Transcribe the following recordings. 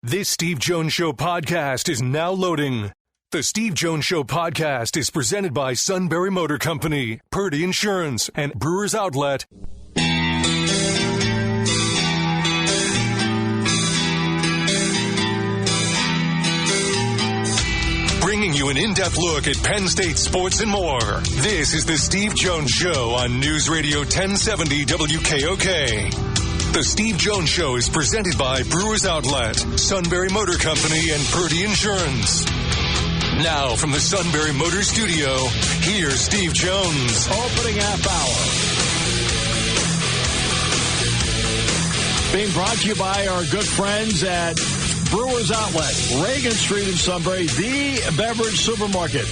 This Steve Jones Show podcast is now loading. The Steve Jones Show podcast is presented by Sunbury Motor Company, Purdy Insurance, and Brewers Outlet. Bringing you an in-depth look at Penn State sports and more. This is the Steve Jones Show on News Radio 1070 WKOK. The Steve Jones Show is presented by Brewers Outlet, Sunbury Motor Company, and Purdy Insurance. Now from the Sunbury Motor Studio, here's Steve Jones. Opening half hour. Being brought to you by our good friends at Brewers Outlet, Reagan Street in Sunbury, the beverage supermarket.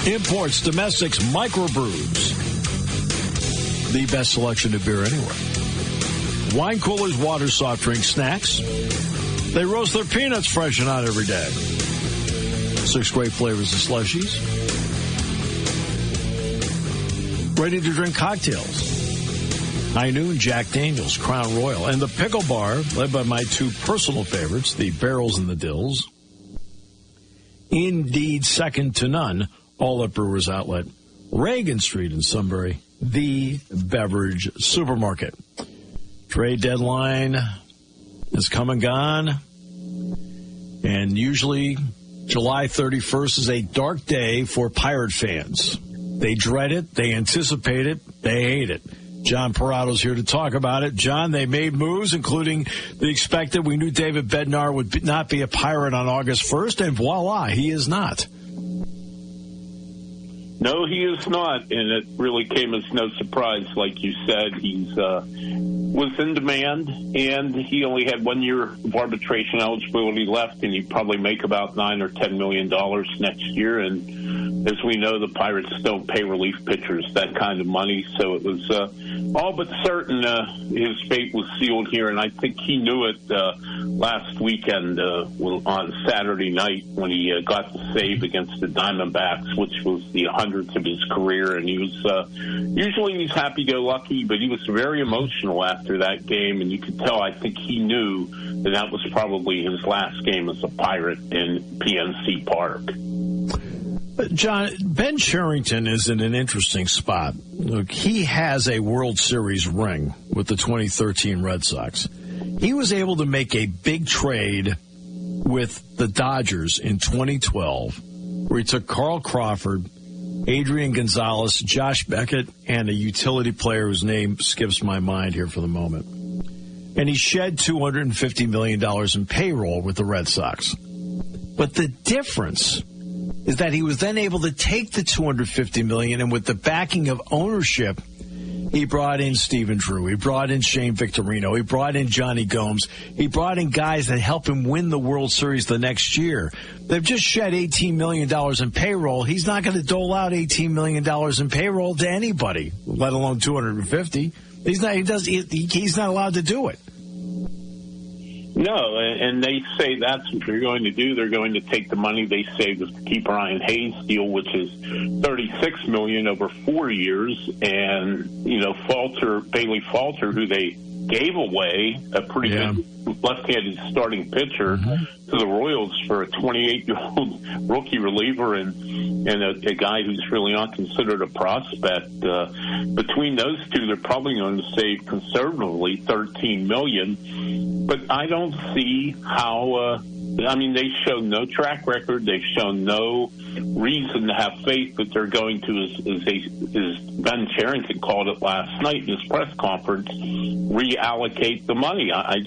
Imports, domestics, microbrews. The best selection of beer anywhere. Wine coolers, water, soft drinks, snacks. They roast their peanuts fresh and hot every day. 6 great flavors of slushies. Ready-to-drink cocktails. High Noon, Jack Daniels, Crown Royal, and the Pickle Bar, led by my 2 personal favorites, the Barrels and the Dills. Indeed, second to none, all at Brewers Outlet. Reagan Street in Sunbury, the beverage supermarket. Trade deadline has come and gone, and usually July 31st is a dark day for Pirate fans. They dread it, they anticipate it, they hate it. John Perrotto's here to talk about it. John, they made moves, including the expected. We knew David Bednar would not be a Pirate on August 1st, and voila, he is not. No, he is not, and it really came as no surprise. Like you said, he's was in demand, and he only had 1 year of arbitration eligibility left, and he'd probably make about $9 or $10 million next year. And as we know, the Pirates don't pay relief pitchers that kind of money, so it was all but certain his fate was sealed here, and I think he knew it last weekend on Saturday night when he got the save against the Diamondbacks, which was the 100th of his career, and he was usually he's happy-go-lucky, but he was very emotional after that game, and you could tell, I think he knew that was probably his last game as a Pirate in PNC Park. John, Ben Cherington is in an interesting spot. Look, he has a World Series ring with the 2013 Red Sox. He was able to make a big trade with the Dodgers in 2012, where he took Carl Crawford, Adrian Gonzalez, Josh Beckett, and a utility player whose name skips my mind here for the moment. And he shed $250 million in payroll with the Red Sox. But the difference is that he was then able to take the $250 million, and with the backing of ownership, he brought in Stephen Drew. He brought in Shane Victorino. He brought in Johnny Gomes. He brought in guys that help him win the World Series the next year. They've just shed $18 million in payroll. He's not going to dole out $18 million in payroll to anybody, let alone $250. He's not allowed to do it. No, and they say that's what they're going to do. They're going to take the money they saved with the Keep Ryan Hayes deal, which is $36 million over 4 years, and Bailey Falter, who they gave away, a pretty good left-handed starting pitcher to the Royals for a 28-year-old rookie reliever and a guy who's really not considered a prospect. Between those two, they're probably going to save conservatively $13 million. But I don't see how, they've shown no track record. They've shown no reason to have faith that they're going to, as Ben Cherington called it last night in his press conference, reallocate the money. I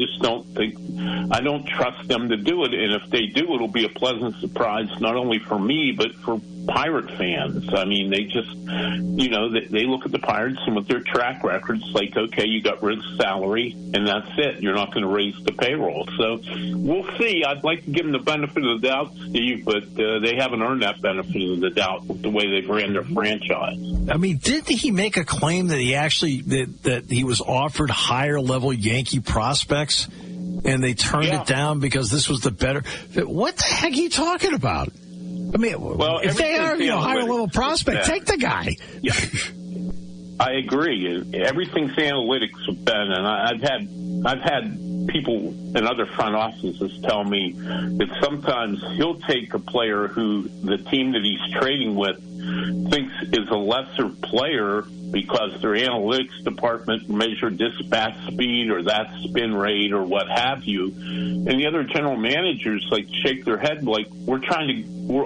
don't trust them to do it. And if they do, it'll be a pleasant surprise, not only for me, but for Pirate fans. I mean, they just, they look at the Pirates and with their track records, like, okay, you got rid of salary and that's it. You're not going to raise the payroll. So we'll see. I'd like to give them the benefit of the doubt, Steve, but they haven't earned that benefit of the doubt with the way they've ran their franchise. I mean, didn't he make a claim that he actually, that he was offered higher level Yankee prospects and they turned it down because this was the better? What the heck are you talking about? I mean, if they are higher level prospect, take the guy. Yeah, I agree. Everything's analytics with Ben, and I've had people in other front offices tell me that sometimes he'll take a player who the team that he's trading with thinks is a lesser player because their analytics department measured this bat speed or that spin rate or what have you. And the other general managers shake their head like, we're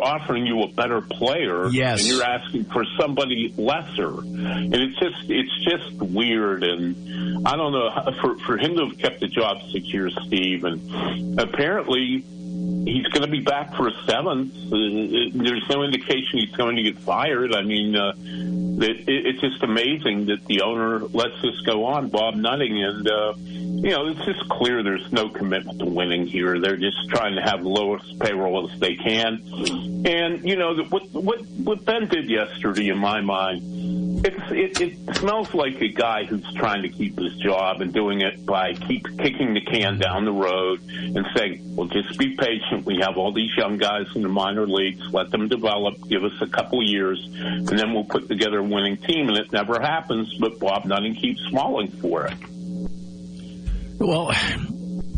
offering you a better player. Yes. And you're asking for somebody lesser. And it's just weird. And I don't know, for him to have kept the job 6 years, Steve, and apparently he's going to be back for a seventh. There's no indication he's going to get fired. I mean, it's just amazing that the owner lets this go on, Bob Nutting. And, it's just clear there's no commitment to winning here. They're just trying to have the lowest payroll as they can. And, what Ben did yesterday, in my mind, it smells like a guy who's trying to keep his job and doing it by kicking the can down the road and saying, well, just be patient. We have all these young guys in the minor leagues. Let them develop. Give us a couple of years, and then we'll put together a winning team. And it never happens, but Bob Nutting keeps smiling for it. Well,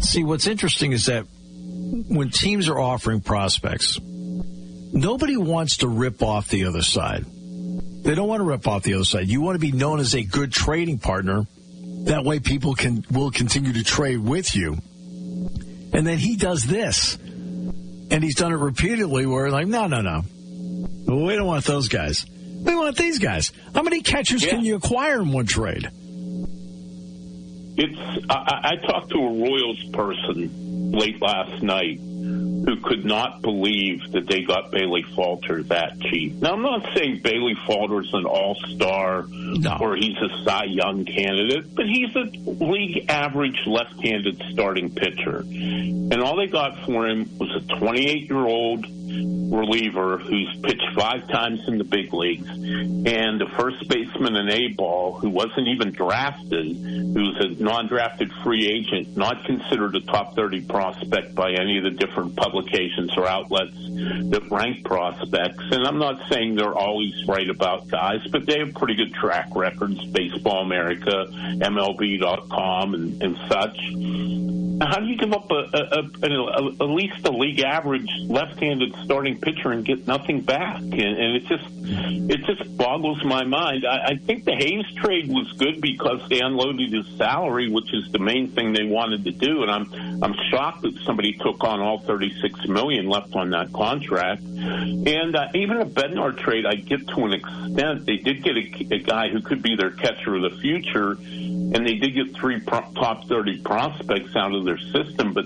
see, what's interesting is that when teams are offering prospects, nobody wants to rip off the other side. They don't want to rip off the other side. You want to be known as a good trading partner. That way people will continue to trade with you. And then he does this. And he's done it repeatedly where like, no. We don't want those guys. We want these guys. How many catchers can you acquire in one trade? I talked to a Royals person late last night who could not believe that they got Bailey Falter that cheap. Now, I'm not saying Bailey Falter's an all-star or he's a Cy Young candidate, but he's a league average left-handed starting pitcher. And all they got for him was a 28-year-old reliever who's pitched 5 times in the big leagues, and the first baseman in A-ball who wasn't even drafted, who's a non-drafted free agent, not considered a top 30 prospect by any of the different publications or outlets that rank prospects. And I'm not saying they're always right about guys, but they have pretty good track records, Baseball America, MLB.com, and such. How do you give up at least a league average left-handed starting pitcher and get nothing back? And it just boggles my mind. I think the Hayes trade was good because they unloaded his salary, which is the main thing they wanted to do. And I'm shocked that somebody took on all $36 million left on that contract. And even a Bednar trade, I get to an extent. They did get a guy who could be their catcher of the future, and they did get 3 top 30 prospects out of their system, but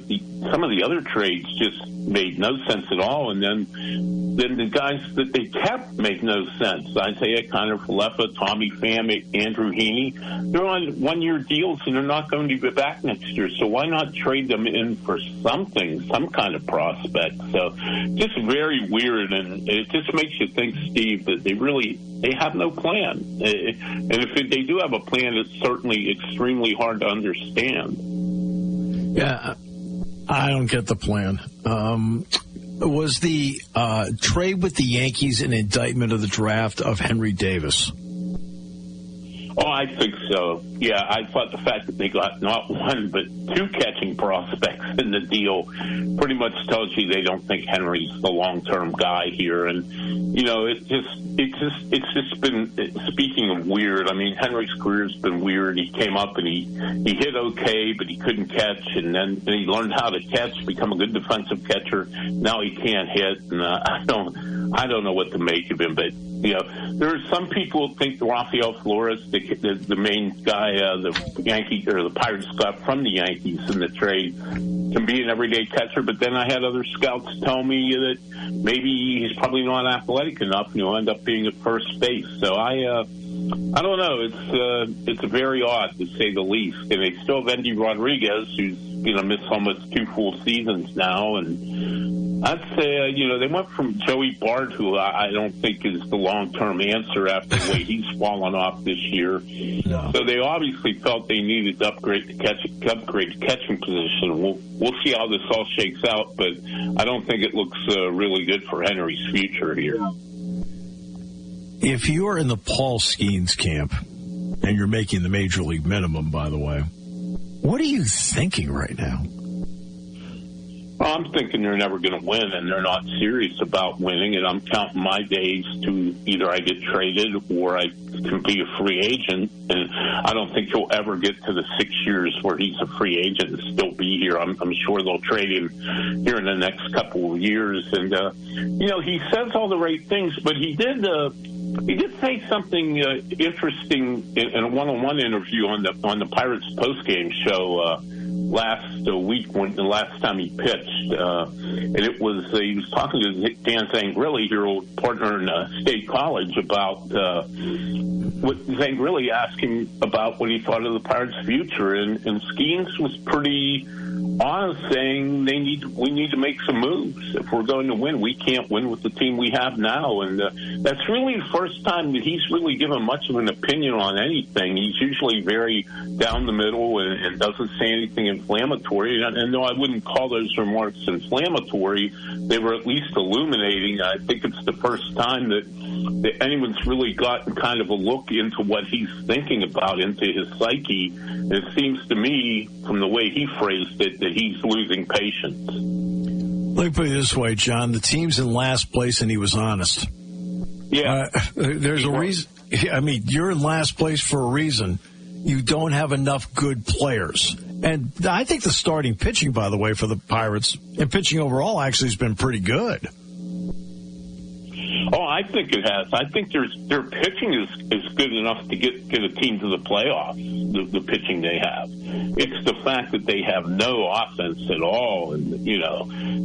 some of the other trades just made no sense at all. And then the guys that they kept made no sense. Isaiah Kiner-Falefa, Tommy Pham, Andrew Heaney, they're on one-year deals, and they're not going to be back next year. So why not trade them in for something, some kind of prospect? So just very weird, and it just makes you think, Steve, that they have no plan. And if they do have a plan, it's certainly extremely hard to understand. Yeah, I don't get the plan. Was the trade with the Yankees an indictment of the draft of Henry Davis? Oh, I think so. Yeah, I thought the fact that they got not one but 2 catching prospects in the deal pretty much tells you they don't think Henry's the long-term guy here. And it's just been, speaking of weird, I mean, Henry's career's been weird. He came up and he hit okay, but he couldn't catch, and then he learned how to catch, become a good defensive catcher. Now he can't hit, and I don't know what to make of him, but there are some people who think Rafael Flores, the main guy, the Yankees or the Pirates got from the Yankees in the trade, can be an everyday catcher. But then I had other scouts tell me that maybe he's probably not athletic enough, and he'll end up being at first base. So I don't know. It's very odd to say the least. And they still have Endy Rodriguez, who's missed almost 2 full seasons now, and I'd say, they went from Joey Bart, who I don't think is the long-term answer after the way he's fallen off this year. No. So they obviously felt they needed to upgrade the catching position. We'll see how this all shakes out, but I don't think it looks really good for Henry's future here. If you're in the Paul Skeens camp, and you're making the major league minimum, by the way, What are you thinking right now? Well, I'm thinking they're never going to win, and they're not serious about winning, and I'm counting my days to either I get traded or I can be a free agent, and I don't think he'll ever get to the 6 years where he's a free agent and still be here. I'm sure they'll trade him here in the next couple of years, and, he says all the right things, but he did say something interesting in a one-on-one interview on the Pirates postgame show last week, when the last time he pitched, and it was he was talking to Dan Zangrilli, your old partner in State College, about what Zangrilli asked him about what he thought of the Pirates' future, and Skeens was pretty honest, saying we need to make some moves. If we're going to win, we can't win with the team we have now, and that's really the first time that he's really given much of an opinion on anything. He's usually very down the middle and doesn't say anything inflammatory, and though I wouldn't call those remarks inflammatory, they were at least illuminating. I think it's the first time that anyone's really gotten kind of a look into what he's thinking about, into his psyche. And it seems to me, from the way he phrased it, that he's losing patience. Let me put it this way, John. The team's in last place, and he was honest. Yeah. There's a reason. I mean, you're in last place for a reason. You don't have enough good players. And I think the starting pitching, by the way, for the Pirates, and pitching overall, actually has been pretty good. Oh, I think it has. I think their pitching is good enough to get a team to the playoffs, the pitching they have. It's the fact that they have no offense at all, and,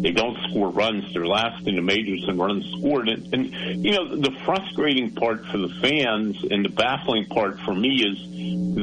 they don't score runs. They're last in the majors in runs scored. And the frustrating part for the fans and the baffling part for me is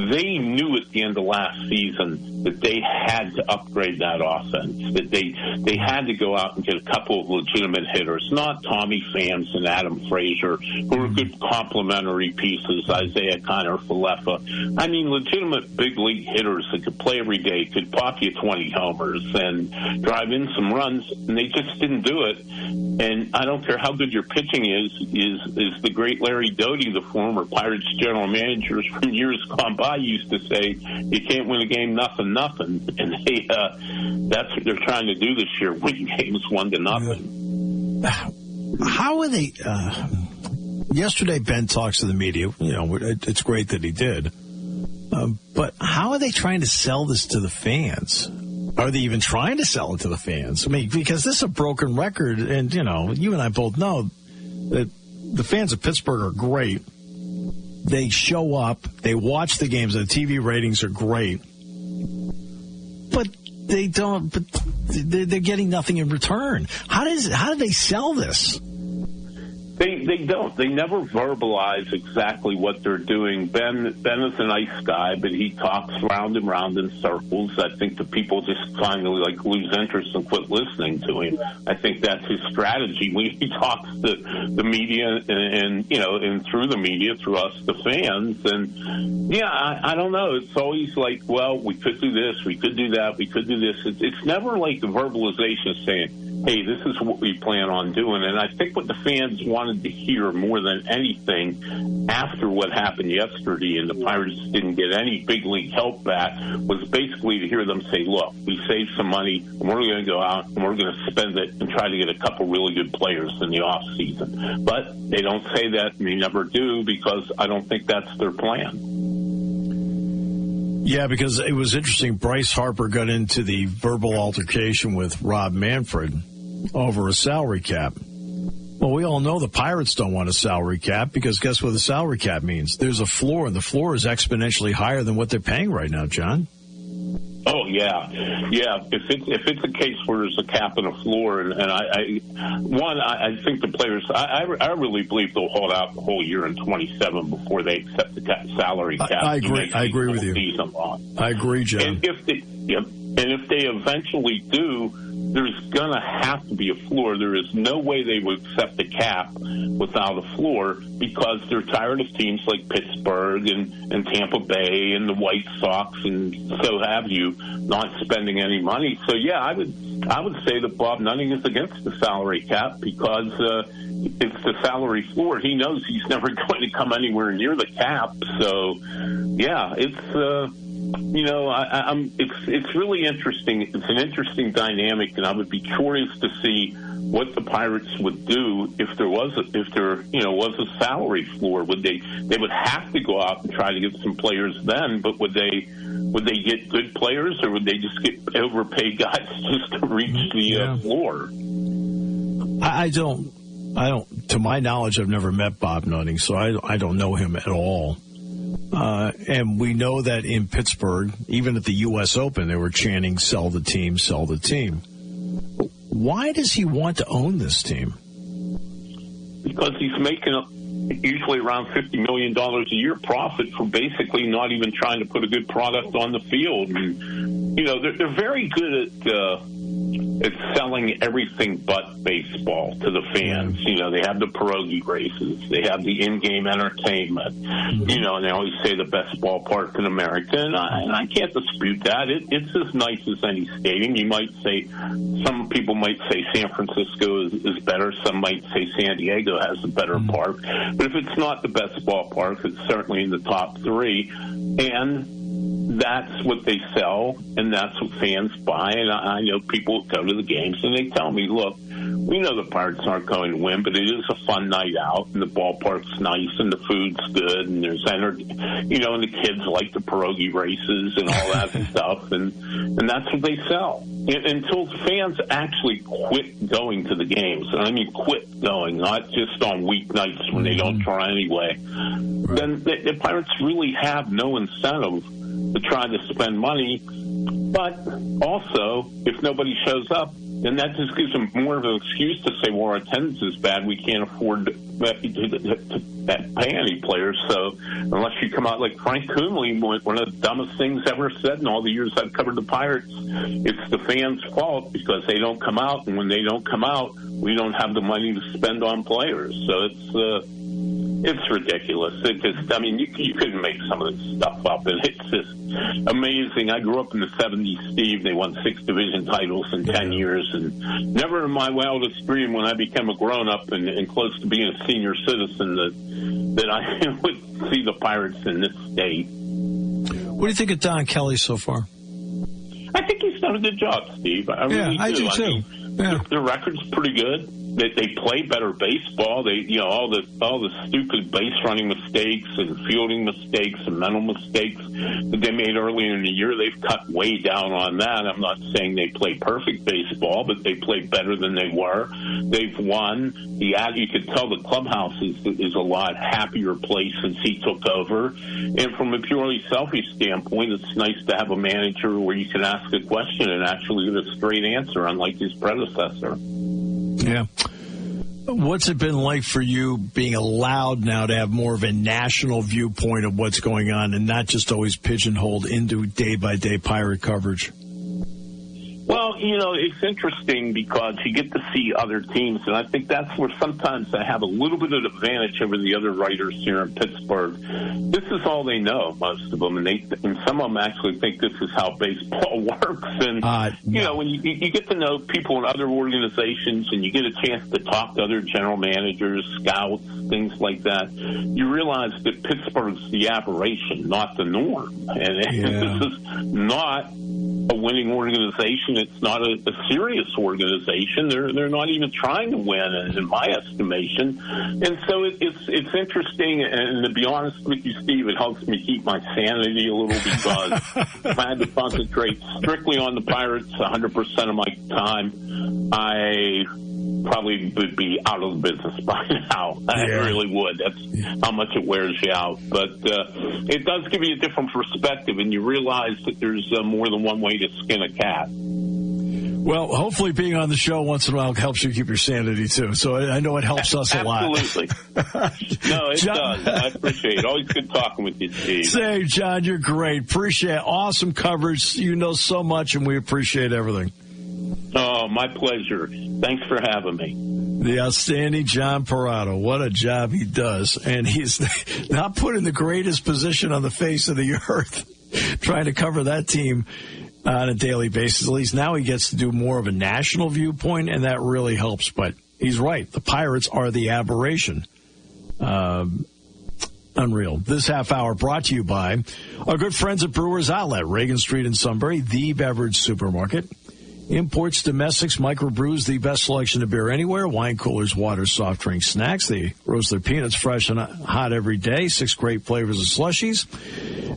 they knew at the end of last season that they had to upgrade that offense, that they had to go out and get a couple of legitimate hitters, not Tommy Phams and Adam Frazier, who are good complementary pieces, Isaiah Kiner, Falefa. I mean, legitimate big league hitters that could play every day, could pop you 20 homers and drive in some runs, and they just didn't do it. And I don't care how good your pitching is the great Larry Doty, the former Pirates general manager from years gone by, used to say, you can't win a game nothing. And that's what they're trying to do this year, win games 1-0. How are they? Yesterday, Ben talks to the media. It's great that he did. But how are they trying to sell this to the fans? Are they even trying to sell it to the fans? I mean, because this is a broken record, and, you and I both know that the fans of Pittsburgh are great. They show up, they watch the games, and the TV ratings are great. But they don't, but they're getting nothing in return. How do they sell this? They don't. They never verbalize exactly what they're doing. Ben is a nice guy, but he talks round and round in circles. I think the people just finally lose interest and quit listening to him. I think that's his strategy. He talks to the media and through the media, through us, the fans. And I don't know. It's always like, well, we could do this, we could do that, we could do this. It's never like the verbalization saying, hey, this is what we plan on doing. And I think what the fans wanted to hear more than anything after what happened yesterday and the Pirates didn't get any big league help back was basically to hear them say, look, we saved some money, and we're going to go out and we're going to spend it and try to get a couple really good players in the off season. But they don't say that, and they never do, because I don't think that's their plan. Yeah, because it was interesting. Bryce Harper got into the verbal altercation with Rob Manfred over a salary cap. Well, we all know the Pirates don't want a salary cap, because guess what the salary cap means? There's a floor, and the floor is exponentially higher than what they're paying right now, John. Oh, yeah. If it's a case where there's a cap and a floor, and I think the players, I really believe they'll hold out the whole year in 27 before they accept the salary cap. I agree with you. I agree, John. And if they eventually do, there's going to have to be a floor. There is no way they would accept a cap without a floor, because they're tired of teams like Pittsburgh and Tampa Bay and the White Sox and so have you not spending any money. So, yeah, I would say that Bob Nutting is against the salary cap, because it's the salary floor. He knows he's never going to come anywhere near the cap. So, yeah, It's really interesting. It's an interesting dynamic, and I would be curious to see what the Pirates would do if there was a salary floor. They would have to go out and try to get some players then, but would they get good players, or would they just get overpaid guys just to reach the floor? I don't. To my knowledge, I've never met Bob Nutting, so I don't know him at all. And we know that in Pittsburgh, even at the U.S. Open, they were chanting, "Sell the team, sell the team." Why does he want to own this team? Because he's making usually around $50 million a year profit for basically not even trying to put a good product on the field. And, they're very good at selling everything but baseball to the fans. They have the pierogi races. They have the in-game entertainment. And they always say the best ballpark in America. And I can't dispute that. It's as nice as any stadium. You might say, some people might say San Francisco is better. Some might say San Diego has a better park. But if it's not the best ballpark, it's certainly in the top three. And that's what they sell, and that's what fans buy. And I know people go to the games, and they tell me, look, we know the Pirates aren't going to win, but it is a fun night out, and the ballpark's nice, and the food's good, and there's energy, and the kids like the pierogi races and all that stuff, and that's what they sell. Until fans actually quit going to the games, and I mean quit going, not just on weeknights when they don't try anyway, then the Pirates really have no incentive to try to spend money. But also, if nobody shows up, then that just gives them more of an excuse to say, well, our attendance is bad, we can't afford to pay any players. So unless you come out like Frank Coonley, one of the dumbest things ever said in all the years I've covered the Pirates, it's the fans' fault because they don't come out, and when they don't come out, we don't have the money to spend on players. So it's ridiculous. You couldn't make some of this stuff up, and it's just amazing. I grew up in the 70s, Steve. They won 6 division titles in 10 years, and never in my wildest dream when I became a grown-up and close to being a senior citizen that I would see the Pirates in this state. What do you think of Don Kelly so far? I think he's done a good job, Steve. I really I do too. The record's pretty good. They play better baseball. They, all the stupid base running mistakes and fielding mistakes and mental mistakes that they made earlier in the year, they've cut way down on that. I'm not saying they play perfect baseball, but they play better than they were. They've won. You could tell the clubhouse is a lot happier place since he took over. And from a purely selfish standpoint, it's nice to have a manager where you can ask a question and actually get a straight answer, unlike his predecessor. Yeah. What's it been like for you being allowed now to have more of a national viewpoint of what's going on and not just always pigeonholed into day-by-day Pirate coverage? Well, it's interesting because you get to see other teams, and I think that's where sometimes I have a little bit of advantage over the other writers here in Pittsburgh. This is all they know, most of them, and some of them actually think this is how baseball works. And, when you get to know people in other organizations and you get a chance to talk to other general managers, scouts, things like that, you realize that Pittsburgh's the aberration, not the norm. And this is not a winning organization. It's not a serious organization. They're not even trying to win, in my estimation. And so it's interesting. And to be honest with you, Steve, it helps me keep my sanity a little because if I had to concentrate strictly on the Pirates 100% of my time, I probably would be out of the business by now. I really would. That's how much it wears you out. But it does give you a different perspective, and you realize that there's more than one way to skin a cat. Well, hopefully being on the show once in a while helps you keep your sanity, too. So I know it helps us a lot. Absolutely. No, it does. I appreciate it. Always good talking with you, Steve. Same, John. You're great. Appreciate it. Awesome coverage. You know so much, and we appreciate everything. Oh, my pleasure. Thanks for having me. The outstanding John Perrotto. What a job he does. And he's not put in the greatest position on the face of the earth trying to cover that team on a daily basis. At least now he gets to do more of a national viewpoint, and that really helps. But he's right. The Pirates are the aberration. Unreal. This half hour brought to you by our good friends at Brewers Outlet, Reagan Street in Sunbury, the beverage supermarket. Imports, domestics, microbrews, the best selection of beer anywhere. Wine coolers, water, soft drinks, snacks. They roast their peanuts fresh and hot every day. 6 great flavors of slushies.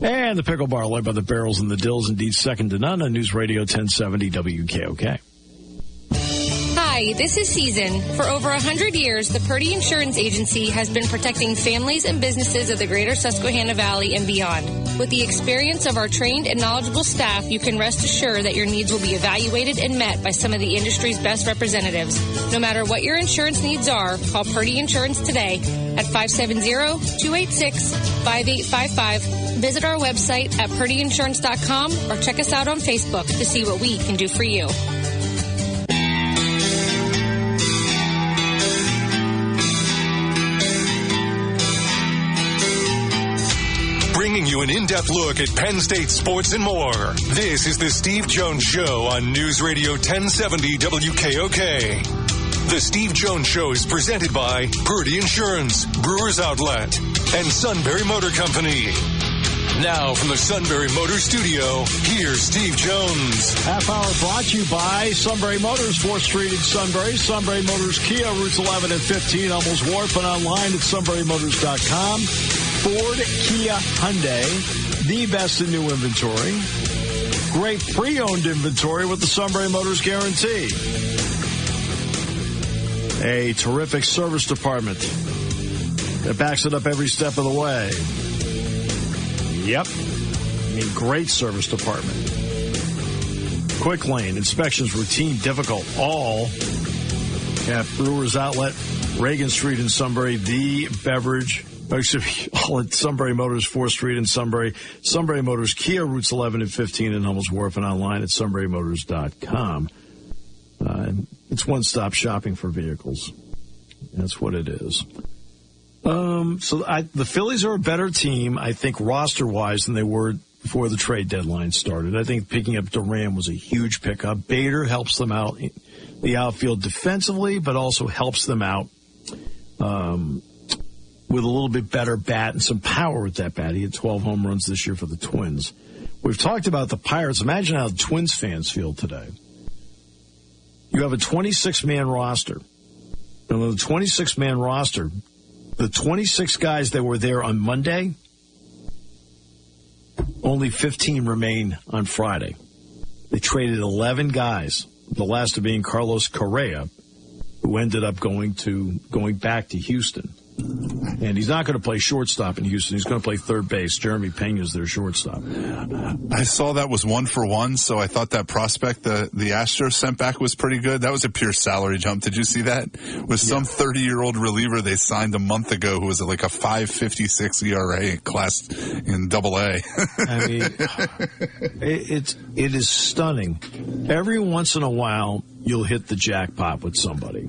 And the pickle bar led by the barrels and the dills, indeed second to none on News Radio 1070 WKOK. Hi, this is Season. For over 100 years, the Purdy Insurance Agency has been protecting families and businesses of the greater Susquehanna Valley and beyond. With the experience of our trained and knowledgeable staff, you can rest assured that your needs will be evaluated and met by some of the industry's best representatives. No matter what your insurance needs are, call Purdy Insurance today at 570-286-5855. Visit our website at purdyinsurance.com or check us out on Facebook to see what we can do for you. Bringing you an in-depth look at Penn State sports and more. This is the Steve Jones Show on News Radio 1070 WKOK. The Steve Jones Show is presented by Purdy Insurance, Brewers Outlet, and Sunbury Motor Company. Now from the Sunbury Motor Studio, here's Steve Jones. Half hour brought to you by Sunbury Motors, 4th Street in Sunbury. Sunbury Motors Kia, routes 11 and 15, Hummels Wharf, and online at sunburymotors.com. Ford, Kia, Hyundai, the best in new inventory. Great pre-owned inventory with the Sunbury Motors Guarantee. A terrific service department that backs it up every step of the way. Yep. Great service department. Quick lane, inspections, routine, difficult, all at Brewers Outlet, Reagan Street in Sunbury, the beverage. All at Sunbury Motors, 4th Street in Sunbury. Sunbury Motors Kia, routes 11 and 15 in Hummels Wharf, and online at sunburymotors.com. It's one-stop shopping for vehicles. That's what it is. The Phillies are a better team, I think, roster-wise than they were before the trade deadline started. I think picking up Duran was a huge pickup. Bader helps them out in the outfield defensively, but also helps them out with a little bit better bat and some power with that bat. He had 12 home runs this year for the Twins. We've talked about the Pirates. Imagine how the Twins fans feel today. You have a 26-man roster. And on the 26-man roster, the 26 guys that were there on Monday, only 15 remain on Friday. They traded 11 guys, the last of being Carlos Correa, who ended up going back to Houston. And he's not going to play shortstop in Houston. He's going to play third base. Jeremy Pena's their shortstop. I saw that was 1-for-1, so I thought that prospect the Astros sent back was pretty good. That was a pure salary jump. Did you see that? With some 30-year-old reliever they signed a month ago who was like a 5.56 ERA class in AA. I mean, it is stunning. Every once in a while, you'll hit the jackpot with somebody.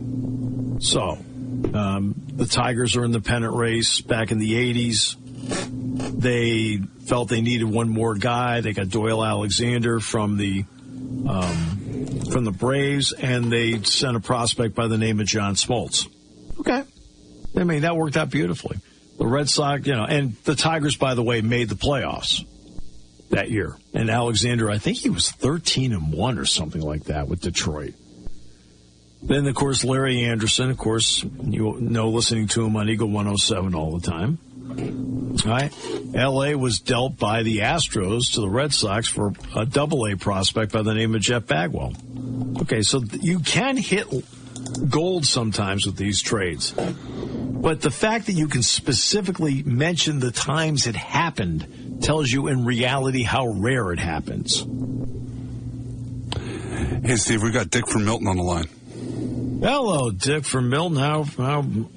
So, the Tigers are in the pennant race back in the 80s. They felt they needed one more guy. They got Doyle Alexander from the Braves, and they sent a prospect by the name of John Smoltz. Okay. I mean, that worked out beautifully. The Red Sox, and the Tigers, by the way, made the playoffs that year. And Alexander, I think he was 13-1 or something like that with Detroit. Then, of course, Larry Anderson, of course, listening to him on Eagle 107 all the time. All right. L.A. was dealt by the Astros to the Red Sox for a AA prospect by the name of Jeff Bagwell. Okay, so you can hit gold sometimes with these trades. But the fact that you can specifically mention the times it happened tells you in reality how rare it happens. Hey, Steve, we got Dick from Milton on the line. Hello, Dick from Milton. How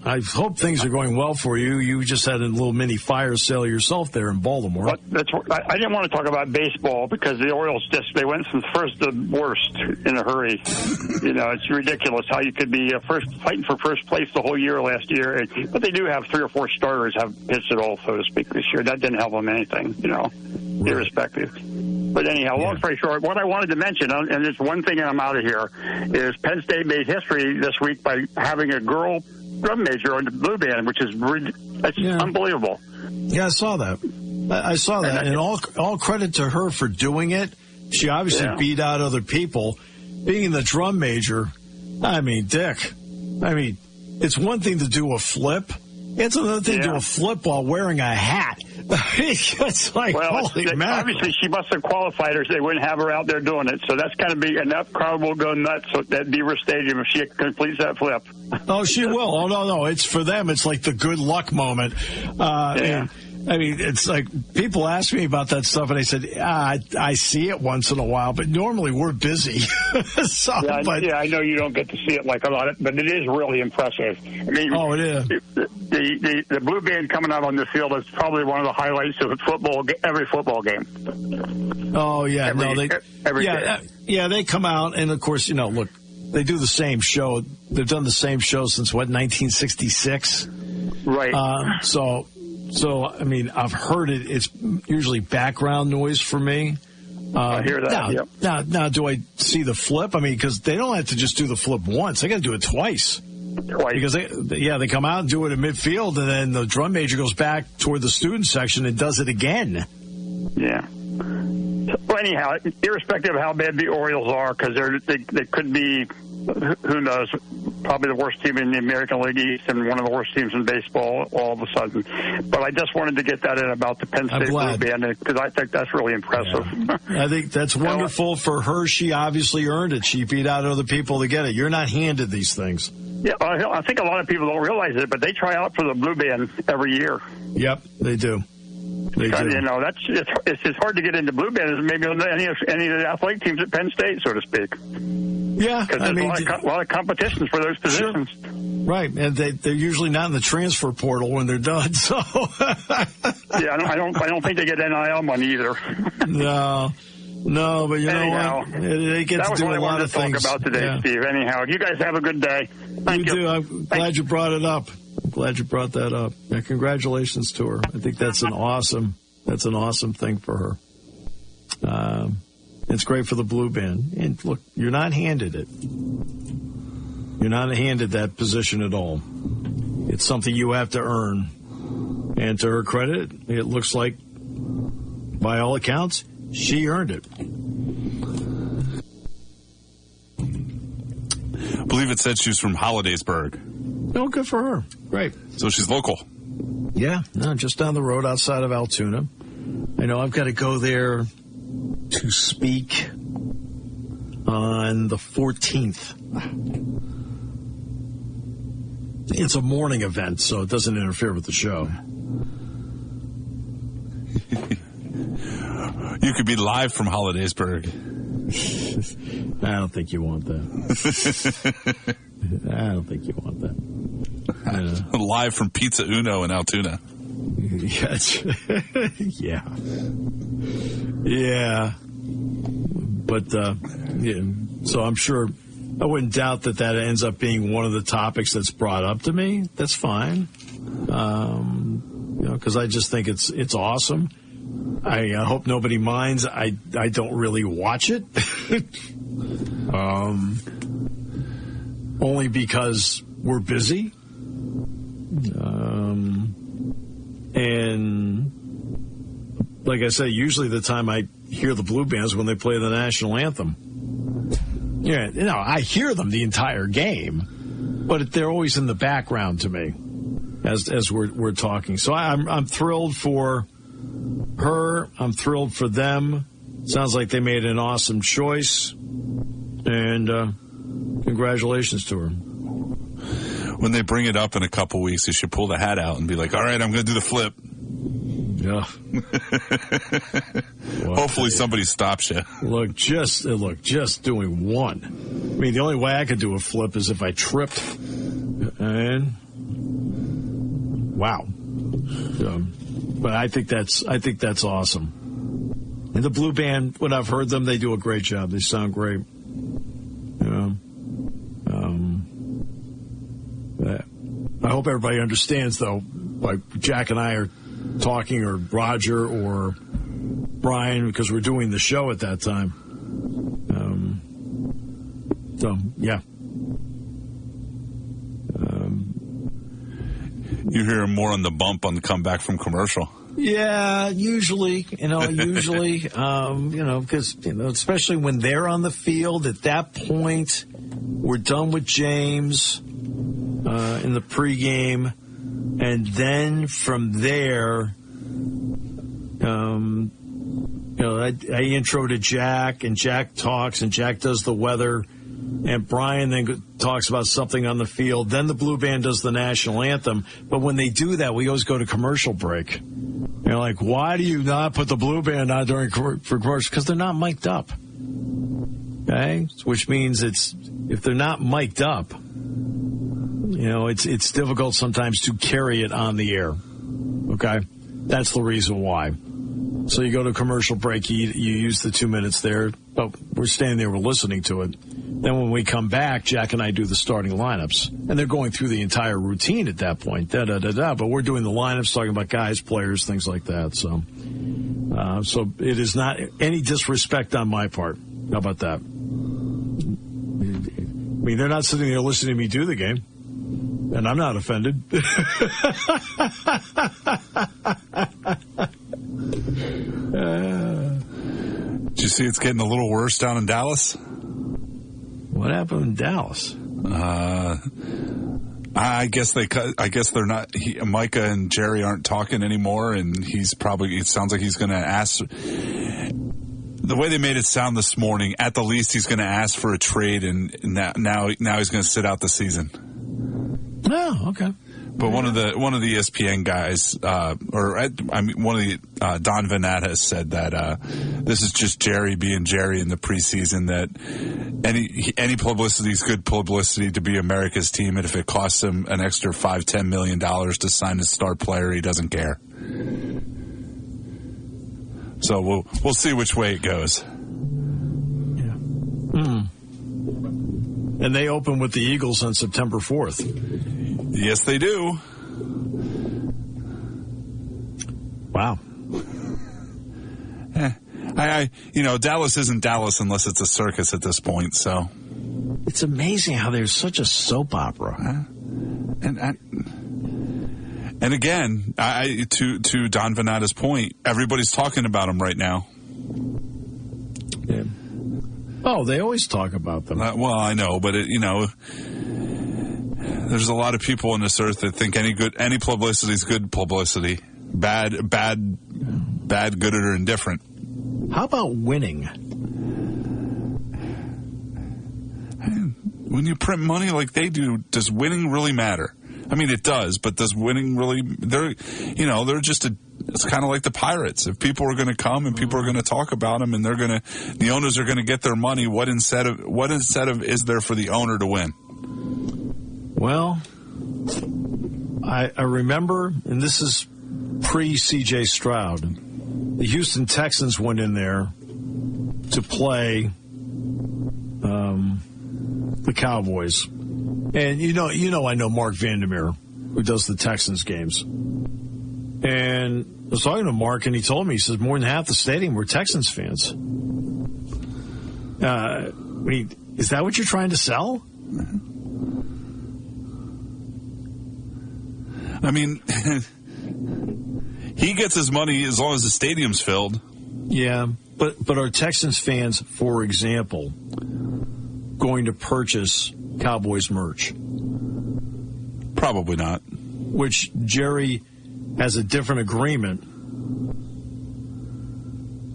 I hope things are going well for you. You just had a little mini fire sale yourself there in Baltimore. I didn't want to talk about baseball because the Orioles they went from first to worst in a hurry. It's ridiculous how you could be fighting for first place the whole year last year. But they do have 3 or 4 starters have pitched it all, so to speak, this year. That didn't help them anything, irrespective. But anyhow, long story short, what I wanted to mention, and there's one thing and I'm out of here, is Penn State made history this week by having a girl drum major on the blue band, which is unbelievable. Yeah, I saw that. I saw that, and all credit to her for doing it. She obviously beat out other people. Being the drum major, I mean, Dick, it's one thing to do a flip. It's another thing to do a flip while wearing a hat. It's like, holy mackerel. Obviously, she must have qualified her so they wouldn't have her out there doing it. So that's going to be, and that crowd will go nuts at Beaver Stadium if she completes that flip. Oh, she will. Oh, no. It's for them. It's like the good luck moment. It's like people ask me about that stuff, and I said, I see it once in a while, but normally we're busy. I know you don't get to see it like a lot, but it is really impressive. I mean, it is. The blue band coming out on the field is probably one of the highlights of every football game. Oh, yeah. Every day. They come out, and, of course, look, they do the same show. They've done the same show since, 1966? Right. So, I mean, I've heard it. It's usually background noise for me. I hear that, Now, do I see the flip? I mean, because they don't have to just do the flip once. They got to do it twice. Because they come out and do it in midfield, and then the drum major goes back toward the student section and does it again. Yeah. Well, anyhow, irrespective of how bad the Orioles are, because they could be, who knows, probably the worst team in the American League East and one of the worst teams in baseball all of a sudden. But I just wanted to get that in about the Penn State Blue Band, because I think that's really impressive. Yeah. I think that's wonderful for her. She obviously earned it. She beat out other people to get it. You're not handed ththese things. Yeah, I think a lot of people don't realize it, but they try out for the Blue Band every year. Yep, they do. They do. It's as hard to get into blue band as maybe any of the athletic teams at Penn State, so to speak. Yeah, because there's a lot of competitions for those positions. Sure. Right, and they're usually not in the transfer portal when they're done. So yeah, I don't think they get NIL money either. No, but know what? They get to do a lot of things. That was what I wanted to talk about today, Steve. Anyhow, you guys have a good day. Thank you. I'm glad you brought it up. I'm glad you brought that up. Yeah, congratulations to her. I think that's an awesome thing for her. It's great for the Blue Band. And look, you're not handed it. You're not handed that position at all. It's something you have to earn. And to her credit, it looks like, by all accounts, she earned it. I believe it said she was from Hollidaysburg. Oh, good for her. Great. So she's local. Yeah, no, just down the road outside of Altoona. I know I've got to go there to speak on the 14th. It's a morning event, so it doesn't interfere with the show. You could be live from Hollidaysburg. I don't think you want that. I don't think you want that. Live from Pizza Uno in Altoona. Yeah. Yeah. But, so I'm sure, I wouldn't doubt that ends up being one of the topics that's brought up to me. That's fine. Because I just think it's awesome. I hope nobody minds. I don't really watch it. Only because we're busy. And like I say, usually the time I hear the Blue Bands when they play the national anthem. Yeah, I hear them the entire game, but they're always in the background to me as we're talking. So I'm thrilled for her. I'm thrilled for them. Sounds like they made an awesome choice, and congratulations to her. When they bring it up in a couple weeks, you should pull the hat out and be like, all right, I'm going to do the flip. Yeah. Hopefully somebody stops you. Look, just doing one. I mean, the only way I could do a flip is if I tripped. And wow. But I think that's awesome. And the Blue Band, when I've heard them, they do a great job. They sound great. I hope everybody understands, though, like Jack and I are talking, or Roger or Brian, because we're doing the show at that time. So, yeah. You hear him more on the bump on the comeback from commercial. Yeah, usually, because, especially when they're on the field, at that point, we're done with James in the pregame. And then from there, I intro to Jack, and Jack talks, and Jack does the weather, and Brian then talks about something on the field. Then the Blue Band does the national anthem. But when they do that, we always go to commercial break. You're like, why do you not put the Blue Band on for commercial? Because they're not mic'd up. Okay? Which means if they're not mic'd up, it's difficult sometimes to carry it on the air. Okay? That's the reason why. So you go to commercial break, you use the 2 minutes there, but we're standing there, we're listening to it. Then when we come back, Jack and I do the starting lineups. And they're going through the entire routine at that point, but we're doing the lineups, talking about guys, players, things like that. So it is not any disrespect on my part. How about that? I mean, they're not sitting there listening to me do the game. And I'm not offended. Did you see it's getting a little worse down in Dallas? What happened in Dallas? I guess they're not. Micah and Jerry aren't talking anymore, and it sounds like he's going to ask. The way they made it sound this morning, at the least, he's going to ask for a trade, and now he's going to sit out the season. Oh, okay. But one of the ESPN guys, Don Vanatta said that this is just Jerry being Jerry in the preseason. That any publicity is good publicity to be America's team, and if it costs him an extra $5-10 million to sign a star player, he doesn't care. So we'll see which way it goes. Yeah. And they open with the Eagles on September 4th. Yes, they do. Wow. Dallas isn't Dallas unless it's a circus at this point, so. It's amazing how there's such a soap opera. And again, to Don Vanatta's point, everybody's talking about him right now. Yeah. Oh, they always talk about them. Well, I know, but there's a lot of people on this earth that think any publicity is good publicity. Bad, good, or indifferent. How about winning? When you print money like they do, does winning really matter? I mean, it does, but does winning really? It's kind of like the Pirates. If people are going to come and people are going to talk about them, and the owners are going to get their money, what incentive is there for the owner to win? Well, I remember, and this is pre-C.J. Stroud, the Houston Texans went in there to play the Cowboys. And I know Mark Vandermeer, who does the Texans games. And I was talking to Mark, and he told me, he says, more than half the stadium were Texans fans. Is that what you're trying to sell? I mean, he gets his money as long as the stadium's filled. Yeah, but are Texans fans, for example, going to purchase Cowboys merch? Probably not. Which Jerry has a different agreement.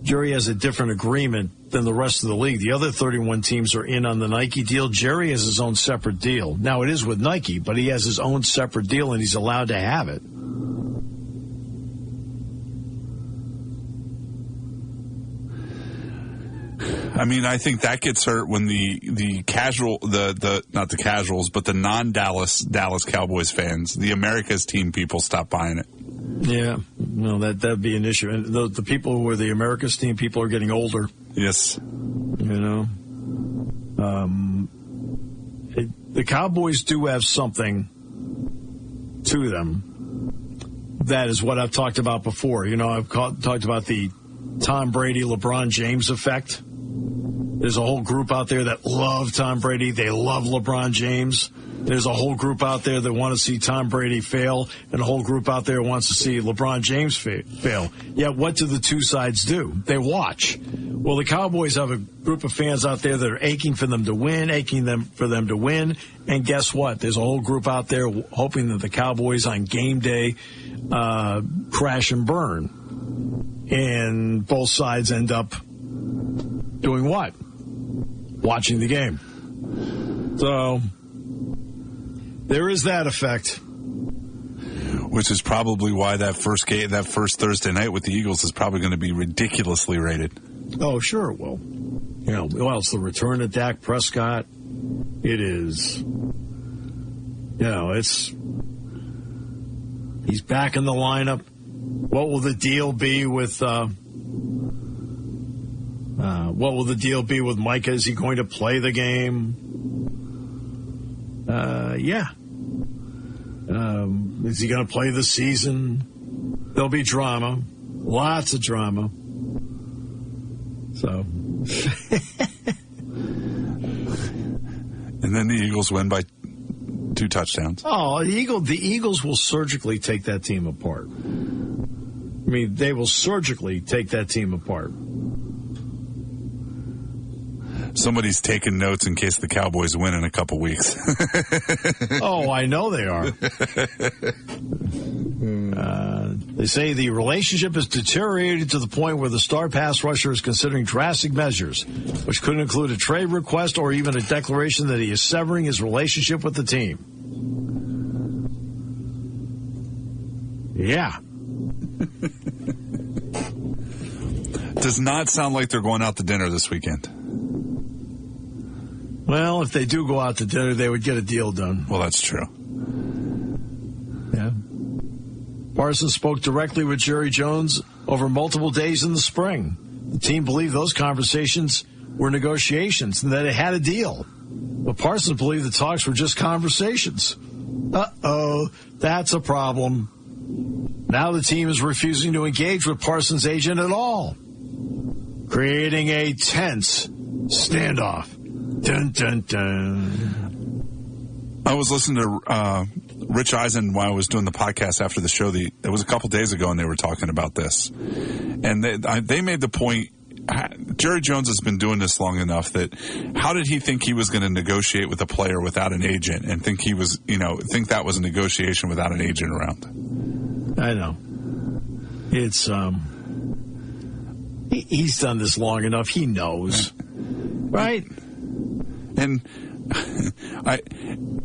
Jerry has a different agreement than the rest of the league. The other 31 teams are in on the Nike deal. Jerry has his own separate deal. Now, it is with Nike, but he has his own separate deal, and he's allowed to have it. I mean, I think that gets hurt when the non-Dallas Cowboys fans, the America's team people, stop buying it. Yeah, no, that'd be an issue. And the people who are the America's team people are getting older. Yes. The Cowboys do have something to them. That is what I've talked about before. I've talked about the Tom Brady, LeBron James effect. There's a whole group out there that love Tom Brady. They love LeBron James. There's a whole group out there that want to see Tom Brady fail, and a whole group out there wants to see LeBron James fail. Yet what do the two sides do? They watch. Well, the Cowboys have a group of fans out there that are aching for them to win, and guess what? There's a whole group out there hoping that the Cowboys on game day crash and burn. And both sides end up doing what? Watching the game. So there is that effect. Which is probably why that first Thursday night with the Eagles is probably going to be ridiculously rated. Oh, sure it will. It's the return of Dak Prescott. It is. He's back in the lineup. What will the deal be with Micah? Is he going to play the game? Yeah. Is he going to play the season? There'll be drama. Lots of drama. So. And then the Eagles win by 2 touchdowns. Oh, the Eagles will surgically take that team apart. I mean, they will surgically take that team apart. Somebody's taking notes in case the Cowboys win in a couple weeks. Oh, I know they are. They say the relationship has deteriorated to the point where the star pass rusher is considering drastic measures, which could include a trade request or even a declaration that he is severing his relationship with the team. Yeah. Does not sound like they're going out to dinner this weekend. Well, if they do go out to dinner, they would get a deal done. Well, that's true. Yeah. Parsons spoke directly with Jerry Jones over multiple days in the spring. The team believed those conversations were negotiations and that it had a deal. But Parsons believed the talks were just conversations. Uh-oh, that's a problem. Now the team is refusing to engage with Parsons' agent at all, creating a tense standoff. Dun, dun, dun. I was listening to Rich Eisen while I was doing the podcast after the show. It was a couple days ago, and they were talking about this. And they made the point, Jerry Jones has been doing this long enough that how did he think he was going to negotiate with a player without an agent and think that was a negotiation without an agent around? I know. It's, he's done this long enough. He knows. Right? And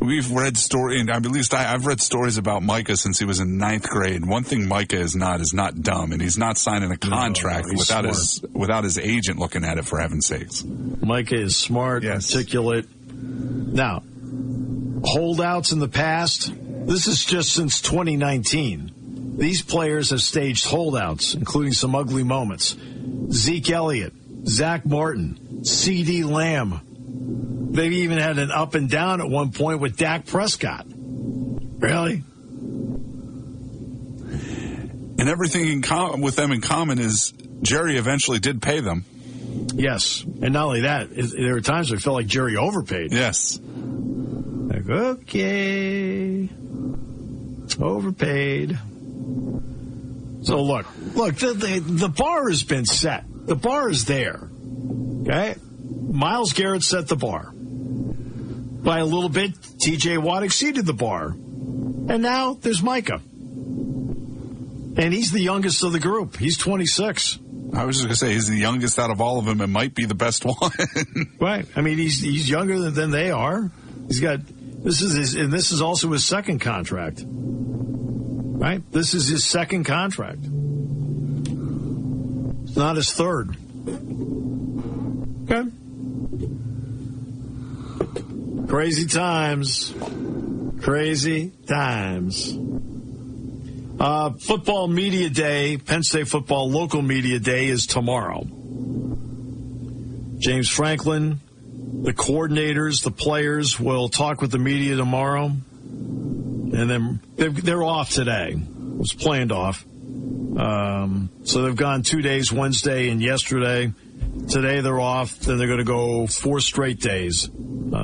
we've read I've read stories about Micah since he was in 9th grade. One thing Micah is not dumb, and he's not signing a contract without his agent looking at it, for heaven's sakes. Micah is smart, articulate. Now, holdouts in the past, this is just since 2019. These players have staged holdouts, including some ugly moments. Zeke Elliott, Zach Martin, CeeDee Lamb. They've even had an up and down at one point with Dak Prescott. Really? And everything with them in common is Jerry eventually did pay them. Yes. And not only that, there were times where it felt like Jerry overpaid. Yes. Like, okay. Overpaid. So look, the bar has been set. The bar is there. Okay? Myles Garrett set the bar. By a little bit, T.J. Watt exceeded the bar. And now there's Micah. And he's the youngest of the group. He's 26. I was just going to say, he's the youngest out of all of them and might be the best one. Right. I mean, he's younger than they are. This is also his second contract. Right? This is his second contract. It's not his third. Okay. Crazy times. Crazy times. Football Media Day, Penn State Football Local Media Day is tomorrow. James Franklin, the coordinators, the players will talk with the media tomorrow. And then they're off today. It was planned off. So they've gone 2 days, Wednesday and yesterday. Today they're off. Then they're going to go 4 straight days.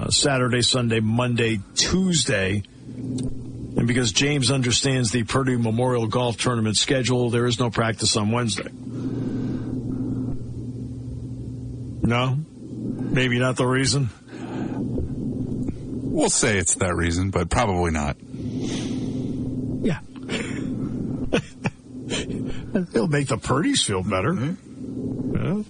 Saturday, Sunday, Monday, Tuesday. And because James understands the Purdue Memorial Golf Tournament schedule, there is no practice on Wednesday. No? Maybe not the reason? We'll say it's that reason, but probably not. Yeah. It'll make the Purdy's feel better. Yeah.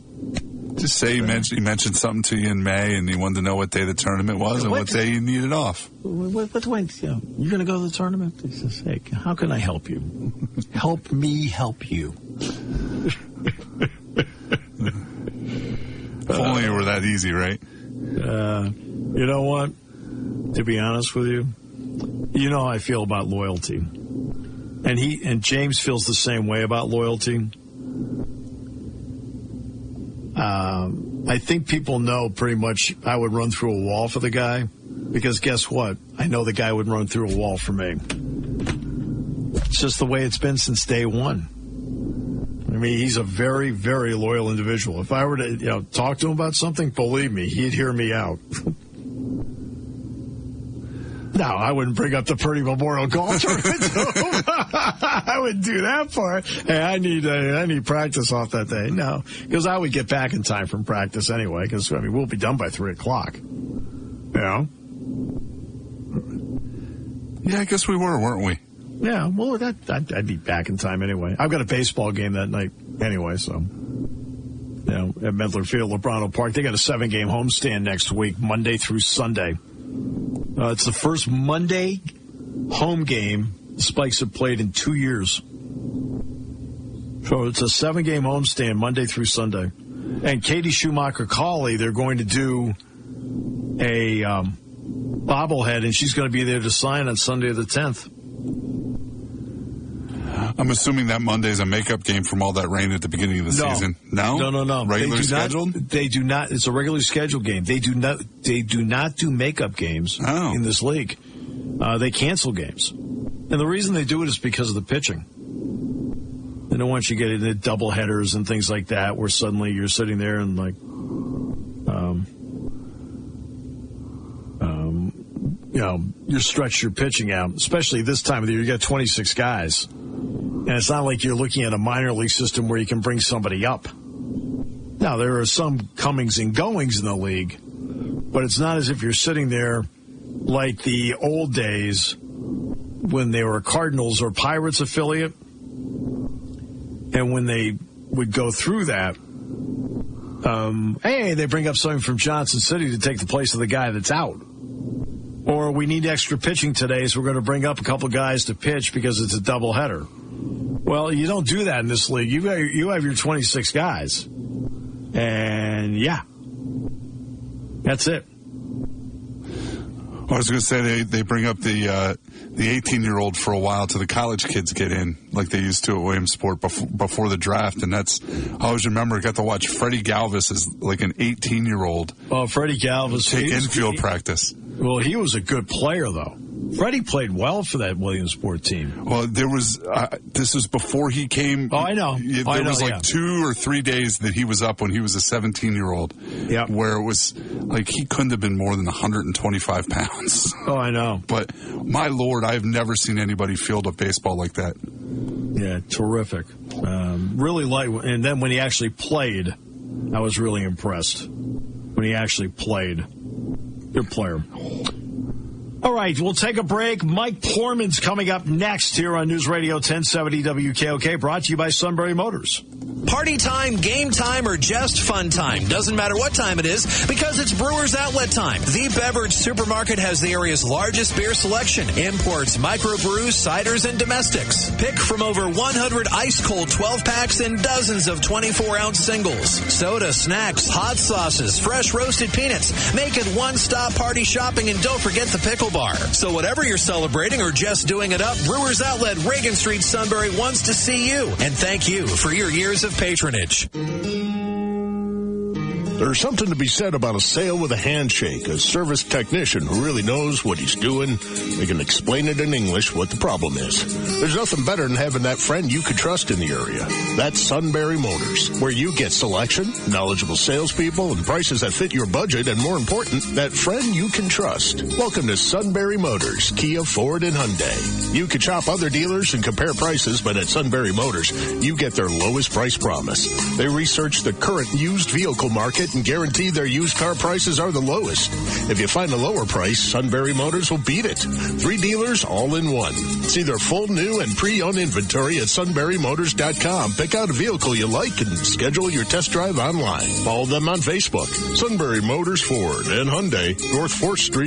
Just say he mentioned something to you in May, and he wanted to know what day the tournament was and what day you needed off. You're going to go to the tournament? He says, hey, how can I help you? Help me help you. If only it were that easy, right? You know what? To be honest with you, you know how I feel about loyalty. And James feels the same way about loyalty. I think people know pretty much I would run through a wall for the guy, because guess what? I know the guy would run through a wall for me. It's just the way it's been since day one. I mean, he's a very, very loyal individual. If I were to, talk to him about something, believe me, he'd hear me out. No, I wouldn't bring up the Purdy Memorial Golf Tournament to him. I wouldn't do that part. Hey, I need practice off that day. No, because I would get back in time from practice anyway, because, we'll be done by 3 o'clock. Yeah, I guess we weren't we? Yeah, well, I'd be back in time anyway. I've got a baseball game that night anyway, so. At Medler Field, Lebrano Park. They got a 7-game homestand next week, Monday through Sunday. It's the first Monday home game the Spikes have played in 2 years. So it's a 7-game homestand Monday through Sunday. And Katie Schumacher-Cawley, they're going to do a bobblehead, and she's going to be there to sign on Sunday the 10th. I'm assuming that Monday's a makeup game from all that rain at the beginning of the season. No? No. Regularly scheduled? They do not. It's a regularly scheduled game. They do not do makeup games in this league. They cancel games. And the reason they do it is because of the pitching. They don't want you getting the double headers and things like that, where suddenly you're sitting there and you stretch your pitching out, especially this time of the year. You got 26 guys. And it's not like you're looking at a minor league system where you can bring somebody up. Now, there are some comings and goings in the league, but it's not as if you're sitting there like the old days when they were a Cardinals or Pirates affiliate. And when they would go through that, they bring up something from Johnson City to take the place of the guy that's out. Or we need extra pitching today, so we're going to bring up a couple guys to pitch because it's a doubleheader. Well, you don't do that in this league. You have your 26 guys. And, that's it. I was going to say they bring up the 18-year-old for a while till the college kids get in, like they used to at Williamsport before the draft. And I always remember I got to watch Freddie Galvis as like an 18-year-old. Oh, Freddie Galvis. Take infield practice. Well, he was a good player, though. Freddie played well for that Williamsport team. Well, there was this was before he came. Oh, I know. There was 2 or 3 days that he was up when he was a 17-year-old. Yep. Where it was like he couldn't have been more than 125 pounds. Oh, I know. But my Lord, I've never seen anybody field a baseball like that. Yeah, terrific. Really light. And then when he actually played, I was really impressed. When he actually played. Good player. All right, we'll take a break. Mike Poorman's coming up next here on News Radio 1070 WKOK, brought to you by Sunbury Motors. Party time, game time, or just fun time. Doesn't matter what time it is, because it's Brewers Outlet time. The Beverage Supermarket has the area's largest beer selection. Imports, microbrews, ciders, and domestics. Pick from over 100 ice-cold 12-packs and dozens of 24-ounce singles. Soda, snacks, hot sauces, fresh roasted peanuts. Make it one-stop party shopping, and don't forget the pickle bar. So whatever you're celebrating or just doing it up, Brewers Outlet, Reagan Street, Sunbury wants to see you. And thank you for your years of patronage. There's something to be said about a sale with a handshake, a service technician who really knows what he's doing. They can explain it in English what the problem is. There's nothing better than having that friend you could trust in the area. That's Sunbury Motors, where you get selection, knowledgeable salespeople, and prices that fit your budget, and more important, that friend you can trust. Welcome to Sunbury Motors, Kia, Ford, and Hyundai. You can shop other dealers and compare prices, but at Sunbury Motors, you get their lowest price promise. They research the current used vehicle market and guarantee their used car prices are the lowest. If you find a lower price, Sunbury Motors will beat it. 3 dealers all in one. See their full new and pre-owned inventory at sunburymotors.com. Pick out a vehicle you like and schedule your test drive online. Follow them on Facebook. Sunbury Motors Ford and Hyundai, North 4th Street.